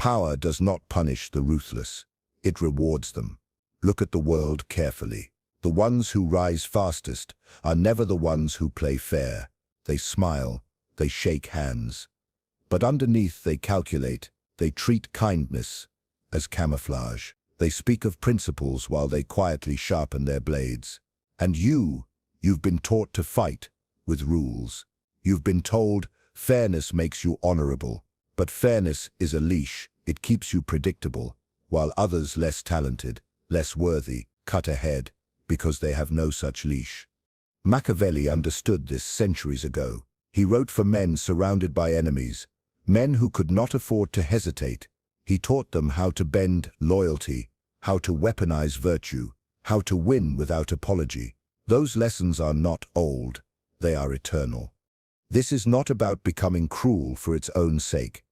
Power does not punish the ruthless. It rewards them. Look at the world carefully. The ones who rise fastest are never the ones who play fair. They smile, they shake hands. But underneath they calculate, they treat kindness as camouflage. They speak of principles while they quietly sharpen their blades. And you've been taught to fight with rules. You've been told fairness makes you honorable. But fairness is a leash. It keeps you predictable, while others less talented, less worthy, cut ahead because they have no such leash. Machiavelli understood this centuries ago. He wrote for men surrounded by enemies, men who could not afford to hesitate. He taught them how to bend loyalty, how to weaponize virtue, how to win without apology. Those lessons are not old, they are eternal. This is not about becoming cruel for its own sake.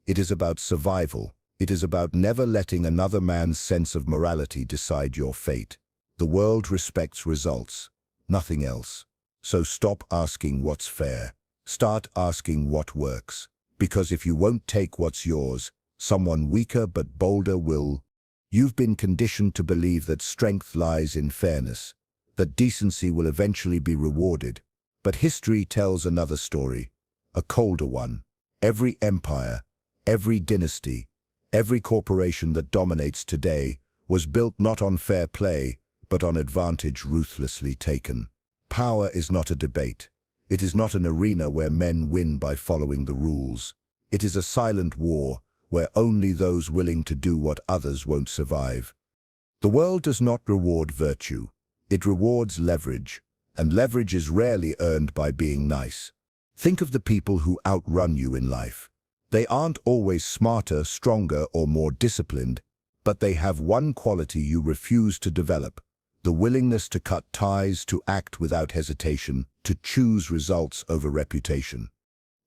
It is about survival. It is about never letting another man's sense of morality decide your fate. The world respects results, nothing else. So stop asking what's fair. Start asking what works. Because if you won't take what's yours, someone weaker but bolder will. You've been conditioned to believe that strength lies in fairness, that decency will eventually be rewarded. But history tells another story, a colder one. Every empire, every dynasty, every corporation that dominates today was built not on fair play, but on advantage ruthlessly taken. Power is not a debate. It is not an arena where men win by following the rules. It is a silent war where only those willing to do what others won't survive. The world does not reward virtue. It rewards leverage, and leverage is rarely earned by being nice. Think of the people who outrun you in life. They aren't always smarter, stronger, or more disciplined, but they have one quality you refuse to develop: the willingness to cut ties, to act without hesitation, to choose results over reputation.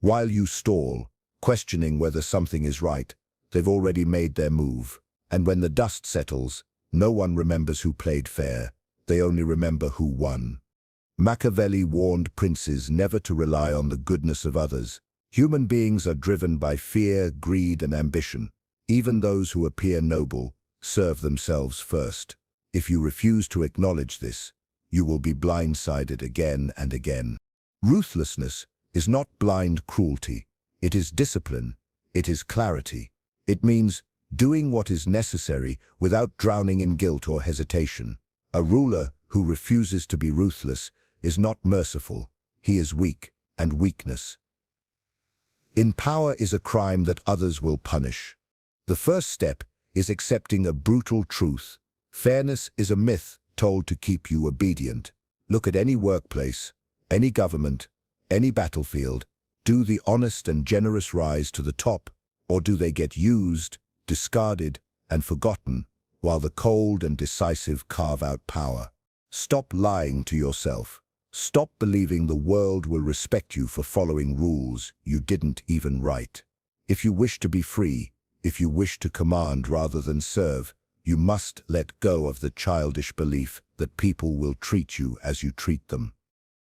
While you stall, questioning whether something is right, they've already made their move. And when the dust settles, no one remembers who played fair. They only remember who won. Machiavelli warned princes never to rely on the goodness of others. Human beings are driven by fear, greed, and ambition. Even those who appear noble serve themselves first. If you refuse to acknowledge this, you will be blindsided again and again. Ruthlessness is not blind cruelty. It is discipline. It is clarity. It means doing what is necessary without drowning in guilt or hesitation. A ruler who refuses to be ruthless is not merciful. He is weak, and weakness in power is a crime that others will punish. The first step is accepting a brutal truth. Fairness is a myth told to keep you obedient. Look at any workplace, any government, any battlefield. Do the honest and generous rise to the top, or do they get used, discarded, and forgotten, while the cold and decisive carve out power? Stop lying to yourself. Stop believing the world will respect you for following rules you didn't even write. If you wish to be free, if you wish to command rather than serve, you must let go of the childish belief that people will treat you as you treat them.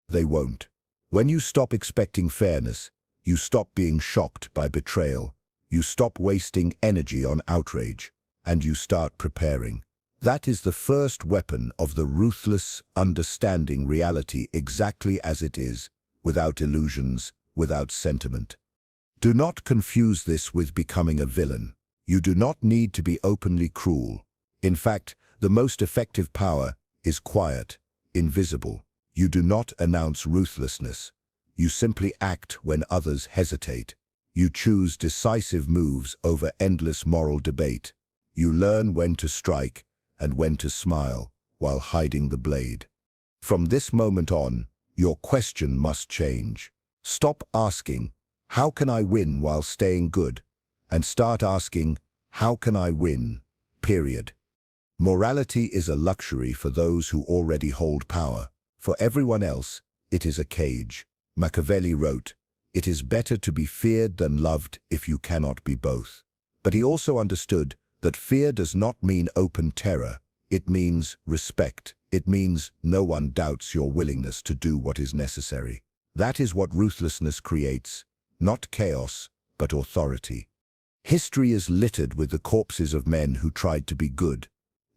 They won't. When you stop expecting fairness, you stop being shocked by betrayal, you stop wasting energy on outrage, and you start preparing. That is the first weapon of the ruthless, understanding reality exactly as it is, without illusions, without sentiment. Do not confuse this with becoming a villain. You do not need to be openly cruel. In fact, the most effective power is quiet, invisible. You do not announce ruthlessness. You simply act when others hesitate. You choose decisive moves over endless moral debate. You learn when to strike and when to smile while hiding the blade. From this moment on, your question must change. Stop asking, "How can I win while staying good?" and start asking, "How can I win?" Period. Morality is a luxury for those who already hold power. For everyone else, it is a cage. Machiavelli wrote, "It is better to be feared than loved if you cannot be both." But he also understood that fear does not mean open terror. It means respect. It means no one doubts your willingness to do what is necessary. That is what ruthlessness creates, not chaos, but authority. History is littered with the corpses of men who tried to be good.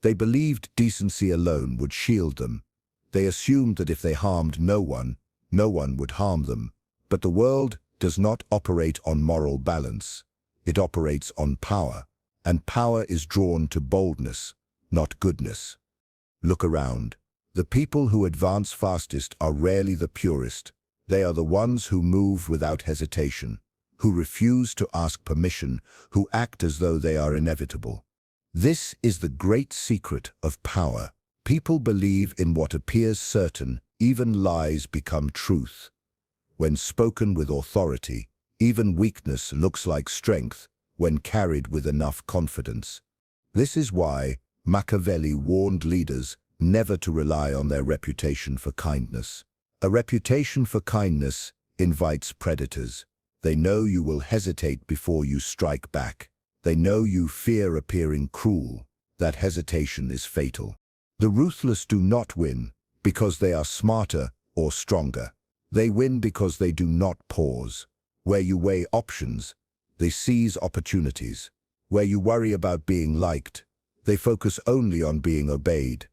They believed decency alone would shield them. They assumed that if they harmed no one would harm them. But the world does not operate on moral balance. It operates on power, and power is drawn to boldness, not goodness. Look around. The people who advance fastest are rarely the purest. They are the ones who move without hesitation, who refuse to ask permission, who act as though they are inevitable. This is the great secret of power. People believe in what appears certain, even lies become truth. When spoken with authority, even weakness looks like strength when carried with enough confidence. This is why Machiavelli warned leaders never to rely on their reputation for kindness. A reputation for kindness invites predators. They know you will hesitate before you strike back. They know you fear appearing cruel. That hesitation is fatal. The ruthless do not win because they are smarter or stronger. They win because they do not pause. Where you weigh options, they seize opportunities. Where you worry about being liked, they focus only on being obeyed.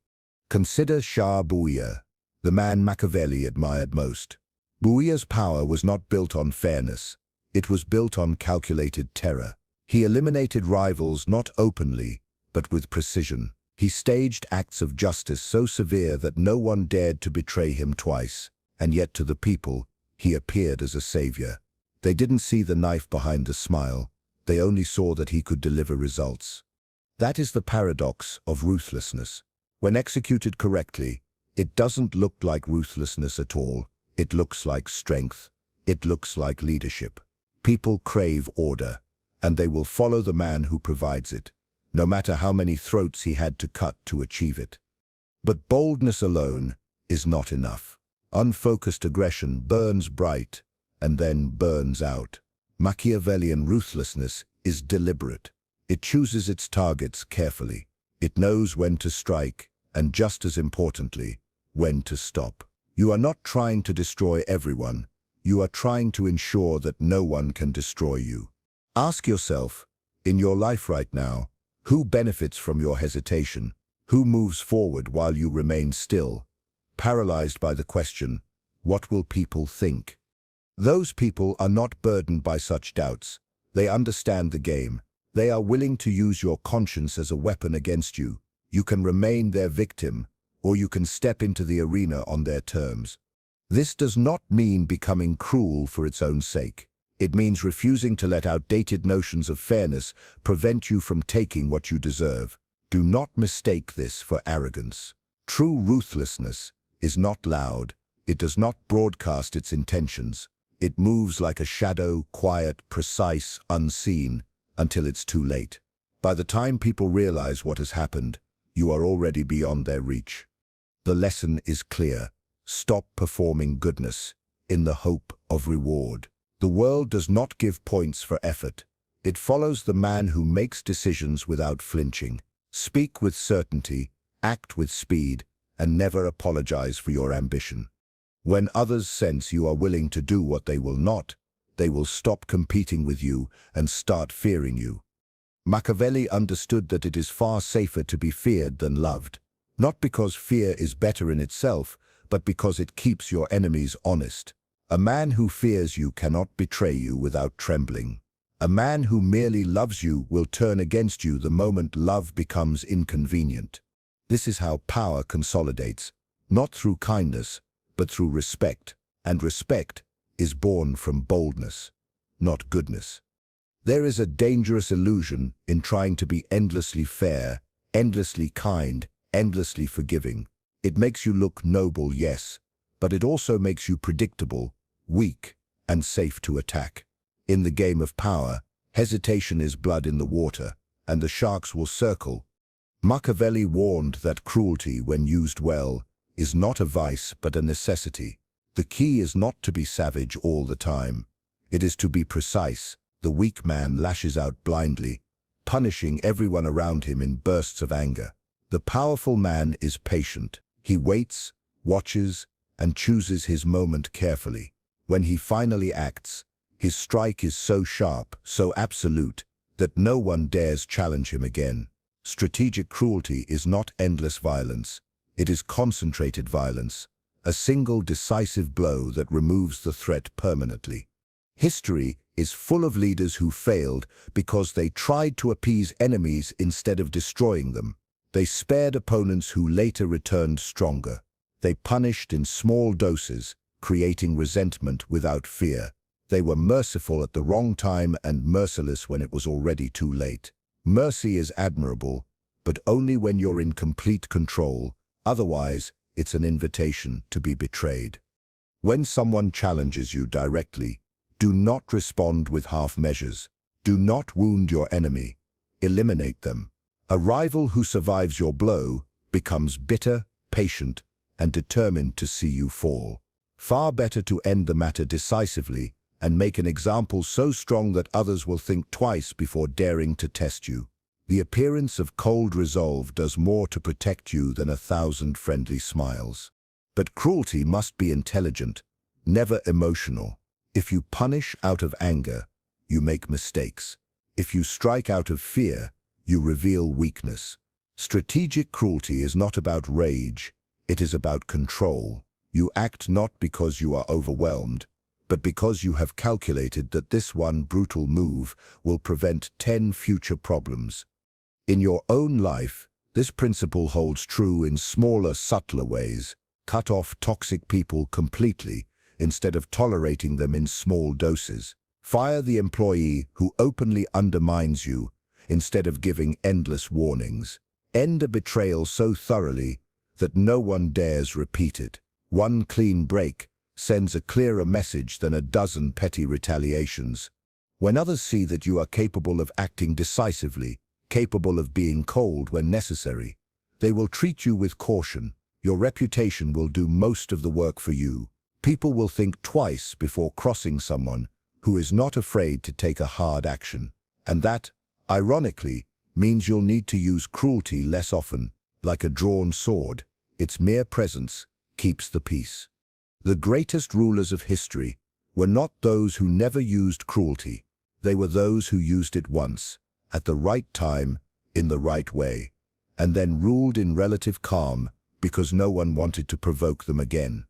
Consider Shah Buia, the man Machiavelli admired most. Buia's power was not built on fairness. It was built on calculated terror. He eliminated rivals not openly, but with precision. He staged acts of justice so severe that no one dared to betray him twice. And yet to the people, he appeared as a savior. They didn't see the knife behind the smile. They only saw that he could deliver results. That is the paradox of ruthlessness. When executed correctly, it doesn't look like ruthlessness at all. It looks like strength. It looks like leadership. People crave order, and they will follow the man who provides it, no matter how many throats he had to cut to achieve it. But boldness alone is not enough. Unfocused aggression burns bright and then burns out. Machiavellian ruthlessness is deliberate. It chooses its targets carefully. It knows when to strike, and just as importantly, when to stop. You are not trying to destroy everyone. You are trying to ensure that no one can destroy you. Ask yourself, in your life right now, who benefits from your hesitation? Who moves forward while you remain still? Paralyzed by the question, what will people think? Those people are not burdened by such doubts. They understand the game. They are willing to use your conscience as a weapon against you. You can remain their victim, or you can step into the arena on their terms. This does not mean becoming cruel for its own sake. It means refusing to let outdated notions of fairness prevent you from taking what you deserve. Do not mistake this for arrogance. True ruthlessness is not loud. It does not broadcast its intentions. It moves like a shadow, quiet, precise, unseen, until it's too late. By the time people realize what has happened, you are already beyond their reach. The lesson is clear. Stop performing goodness in the hope of reward. The world does not give points for effort. It follows the man who makes decisions without flinching. Speak with certainty, act with speed, and never apologize for your ambition. When others sense you are willing to do what they will not, they will stop competing with you and start fearing you. Machiavelli understood that it is far safer to be feared than loved, not because fear is better in itself, but because it keeps your enemies honest. A man who fears you cannot betray you without trembling. A man who merely loves you will turn against you the moment love becomes inconvenient. This is how power consolidates, not through kindness, but through respect, and respect is born from boldness, not goodness. There is a dangerous illusion in trying to be endlessly fair, endlessly kind, endlessly forgiving. It makes you look noble, yes, but it also makes you predictable, weak, and safe to attack. In the game of power, hesitation is blood in the water, and the sharks will circle. Machiavelli warned that cruelty, when used well, is not a vice but a necessity. The key is not to be savage all the time. It is to be precise. The weak man lashes out blindly, punishing everyone around him in bursts of anger. The powerful man is patient. He waits, watches, and chooses his moment carefully. When he finally acts, his strike is so sharp, so absolute, that no one dares challenge him again. Strategic cruelty is not endless violence. It is concentrated violence, a single decisive blow that removes the threat permanently. History is full of leaders who failed because they tried to appease enemies instead of destroying them. They spared opponents who later returned stronger. They punished in small doses, creating resentment without fear. They were merciful at the wrong time and merciless when it was already too late. Mercy is admirable, but only when you're in complete control. Otherwise, it's an invitation to be betrayed. When someone challenges you directly, do not respond with half measures. Do not wound your enemy. Eliminate them. A rival who survives your blow becomes bitter, patient, and determined to see you fall. Far better to end the matter decisively and make an example so strong that others will think twice before daring to test you. The appearance of cold resolve does more to protect you than 1,000 friendly smiles. But cruelty must be intelligent, never emotional. If you punish out of anger, you make mistakes. If you strike out of fear, you reveal weakness. Strategic cruelty is not about rage, it is about control. You act not because you are overwhelmed, but because you have calculated that this one brutal move will prevent 10 future problems. In your own life, this principle holds true in smaller, subtler ways. Cut off toxic people completely instead of tolerating them in small doses. Fire the employee who openly undermines you instead of giving endless warnings. End a betrayal so thoroughly that no one dares repeat it. One clean break sends a clearer message than a dozen petty retaliations. When others see that you are capable of acting decisively, capable of being cold when necessary, they will treat you with caution. Your reputation will do most of the work for you. People will think twice before crossing someone who is not afraid to take a hard action. And that, ironically, means you'll need to use cruelty less often. Like a drawn sword, its mere presence keeps the peace. The greatest rulers of history were not those who never used cruelty. They were those who used it once, at the right time, in the right way, and then ruled in relative calm because no one wanted to provoke them again.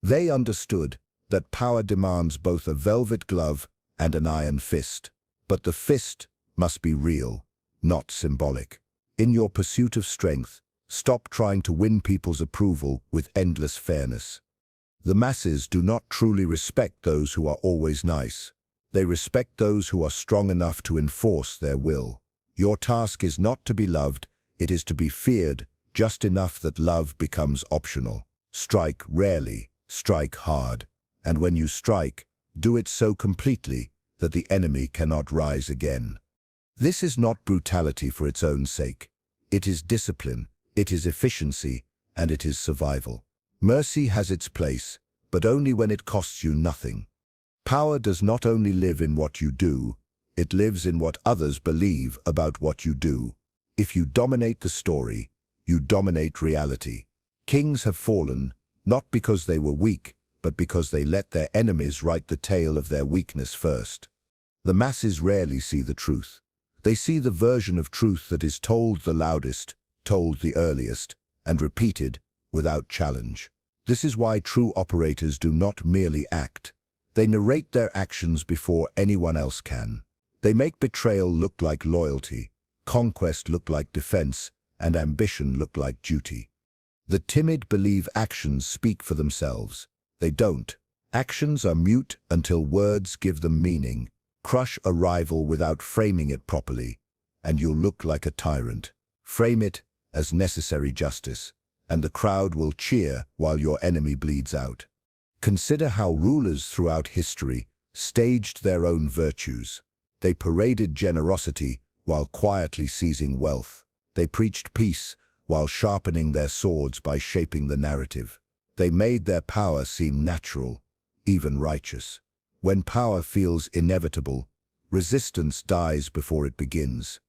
They understood that power demands both a velvet glove and an iron fist, but the fist must be real, not symbolic. In your pursuit of strength, stop trying to win people's approval with endless fairness. The masses do not truly respect those who are always nice. They respect those who are strong enough to enforce their will. Your task is not to be loved, it is to be feared, just enough that love becomes optional. Strike rarely, strike hard. And when you strike, do it so completely that the enemy cannot rise again. This is not brutality for its own sake. It is discipline, it is efficiency, and it is survival. Mercy has its place, but only when it costs you nothing. Power does not only live in what you do, it lives in what others believe about what you do. If you dominate the story, you dominate reality. Kings have fallen, not because they were weak, but because they let their enemies write the tale of their weakness first. The masses rarely see the truth. They see the version of truth that is told the loudest, told the earliest, and repeated without challenge. This is why true operators do not merely act. They narrate their actions before anyone else can. They make betrayal look like loyalty, conquest look like defense, and ambition look like duty. The timid believe actions speak for themselves. They don't. Actions are mute until words give them meaning. Crush a rival without framing it properly, and you'll look like a tyrant. Frame it as necessary justice, and the crowd will cheer while your enemy bleeds out. Consider how rulers throughout history staged their own virtues. They paraded generosity while quietly seizing wealth. They preached peace while sharpening their swords by shaping the narrative. They made their power seem natural, even righteous. When power feels inevitable, resistance dies before it begins.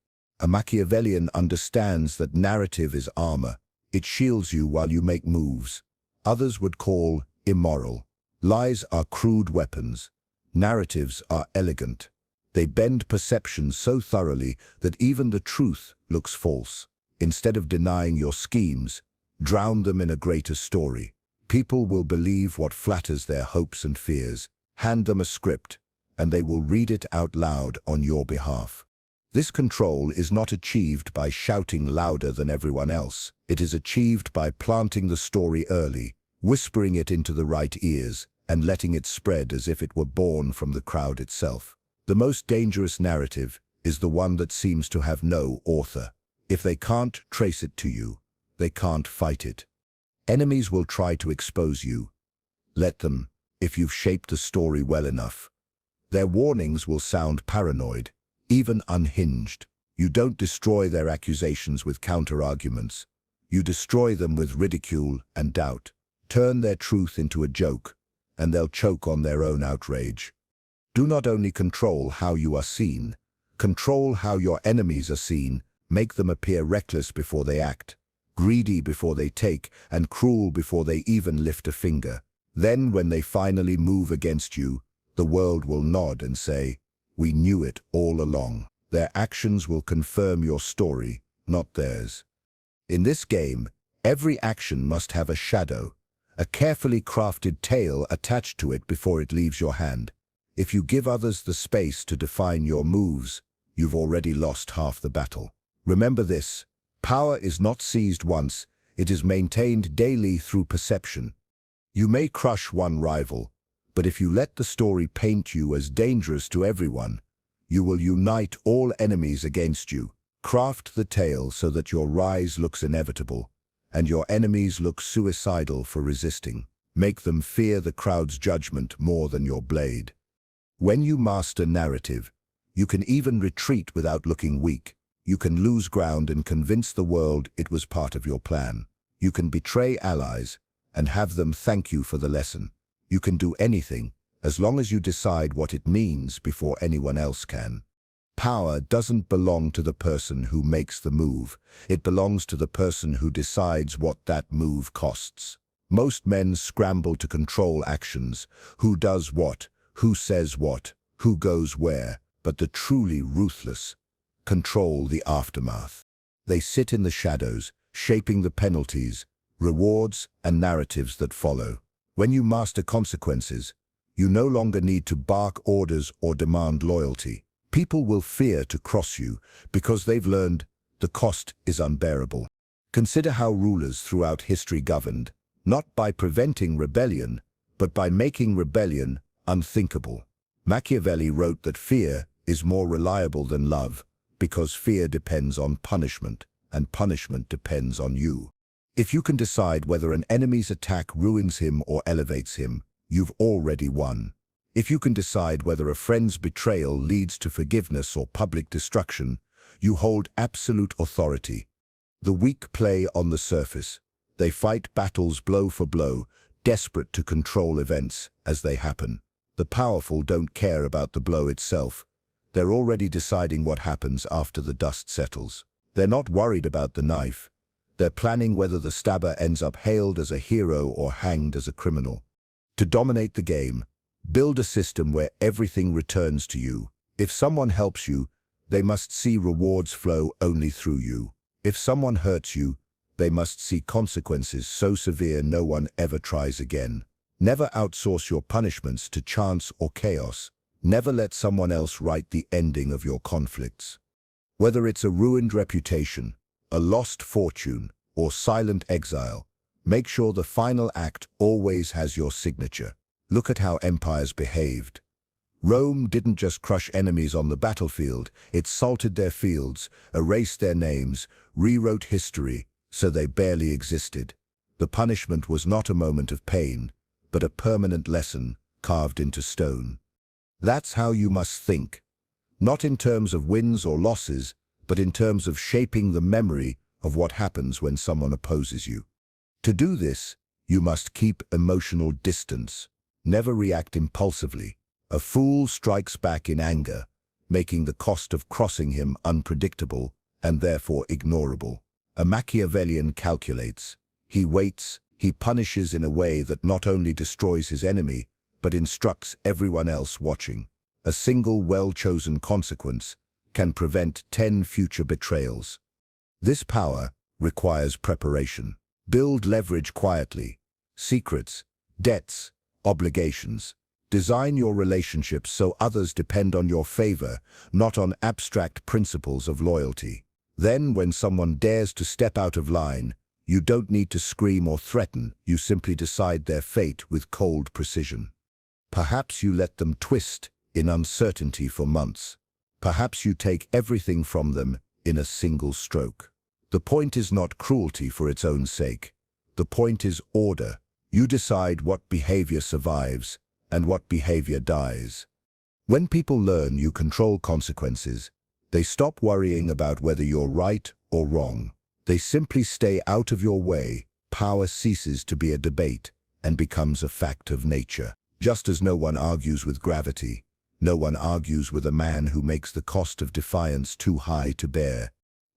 A Machiavellian understands that narrative is armor. It shields you while you make moves. Others would call immoral. Lies are crude weapons. Narratives are elegant. They bend perception so thoroughly that even the truth looks false. Instead of denying your schemes, drown them in a greater story. People will believe what flatters their hopes and fears. Hand them a script, and they will read it out loud on your behalf. This control is not achieved by shouting louder than everyone else. It is achieved by planting the story early, whispering it into the right ears, and letting it spread as if it were born from the crowd itself. The most dangerous narrative is the one that seems to have no author. If they can't trace it to you, they can't fight it. Enemies will try to expose you. Let them, if you've shaped the story well enough. Their warnings will sound paranoid, even unhinged. You don't destroy their accusations with counter-arguments. You destroy them with ridicule and doubt. Turn their truth into a joke, and they'll choke on their own outrage. Do not only control how you are seen, control how your enemies are seen. Make them appear reckless before they act, greedy before they take, and cruel before they even lift a finger. Then, when they finally move against you, the world will nod and say, "We knew it all along." Their actions will confirm your story, not theirs. In this game, every action must have a shadow, a carefully crafted tale attached to it before it leaves your hand. If you give others the space to define your moves, you've already lost half the battle. Remember this: power is not seized once, it is maintained daily through perception. You may crush one rival, but if you let the story paint you as dangerous to everyone, you will unite all enemies against you. Craft the tale so that your rise looks inevitable, and your enemies look suicidal for resisting. Make them fear the crowd's judgment more than your blade. When you master narrative, you can even retreat without looking weak. You can lose ground and convince the world it was part of your plan. You can betray allies and have them thank you for the lesson. You can do anything, as long as you decide what it means before anyone else can. Power doesn't belong to the person who makes the move. It belongs to the person who decides what that move costs. Most men scramble to control actions. Who does what? Who says what? Who goes where? But the truly ruthless control the aftermath. They sit in the shadows, shaping the penalties, rewards, and narratives that follow. When you master consequences, you no longer need to bark orders or demand loyalty. People will fear to cross you because they've learned the cost is unbearable. Consider how rulers throughout history governed, not by preventing rebellion, but by making rebellion unthinkable. Machiavelli wrote that fear is more reliable than love, because fear depends on punishment, and punishment depends on you. If you can decide whether an enemy's attack ruins him or elevates him, you've already won. If you can decide whether a friend's betrayal leads to forgiveness or public destruction, you hold absolute authority. The weak play on the surface. They fight battles blow for blow, desperate to control events as they happen. The powerful don't care about the blow itself. They're already deciding what happens after the dust settles. They're not worried about the knife. They're planning whether the stabber ends up hailed as a hero or hanged as a criminal. To dominate the game, build a system where everything returns to you. If someone helps you, they must see rewards flow only through you. If someone hurts you, they must see consequences so severe no one ever tries again. Never outsource your punishments to chance or chaos. Never let someone else write the ending of your conflicts. Whether it's a ruined reputation, a lost fortune, or silent exile, make sure the final act always has your signature. Look at how empires behaved. Rome didn't just crush enemies on the battlefield, it salted their fields, erased their names, rewrote history so they barely existed. The punishment was not a moment of pain, but a permanent lesson carved into stone. That's how you must think, not in terms of wins or losses, but in terms of shaping the memory of what happens when someone opposes you. To do this, you must keep emotional distance. Never react impulsively. A fool strikes back in anger, making the cost of crossing him unpredictable and therefore ignorable. A Machiavellian calculates. He waits, he punishes in a way that not only destroys his enemy, but instructs everyone else watching. A single well-chosen consequence can prevent 10 future betrayals. This power requires preparation. Build leverage quietly. Secrets, debts, obligations. Design your relationships so others depend on your favor, not on abstract principles of loyalty. Then, when someone dares to step out of line, you don't need to scream or threaten, you simply decide their fate with cold precision. Perhaps you let them twist in uncertainty for months. Perhaps you take everything from them in a single stroke. The point is not cruelty for its own sake. The point is order. You decide what behavior survives and what behavior dies. When people learn you control consequences, they stop worrying about whether you're right or wrong. They simply stay out of your way. Power ceases to be a debate and becomes a fact of nature. Just as no one argues with gravity, no one argues with a man who makes the cost of defiance too high to bear.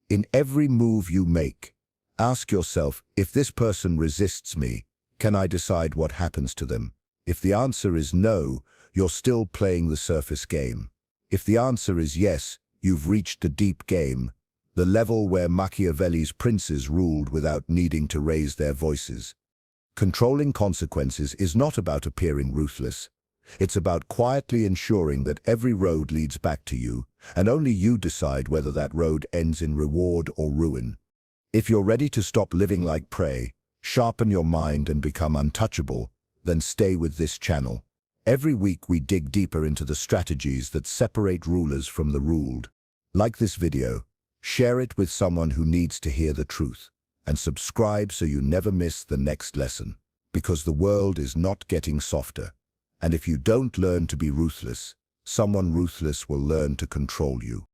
In every move you make, ask yourself, if this person resists me, can I decide what happens to them? If the answer is no, you're still playing the surface game. If the answer is yes, you've reached the deep game, the level where Machiavelli's princes ruled without needing to raise their voices. Controlling consequences is not about appearing ruthless. It's about quietly ensuring that every road leads back to you, and only you decide whether that road ends in reward or ruin. If you're ready to stop living like prey, sharpen your mind and become untouchable, then stay with this channel. Every week we dig deeper into the strategies that separate rulers from the ruled. Like this video, share it with someone who needs to hear the truth, and subscribe so you never miss the next lesson. Because the world is not getting softer. And if you don't learn to be ruthless, someone ruthless will learn to control you.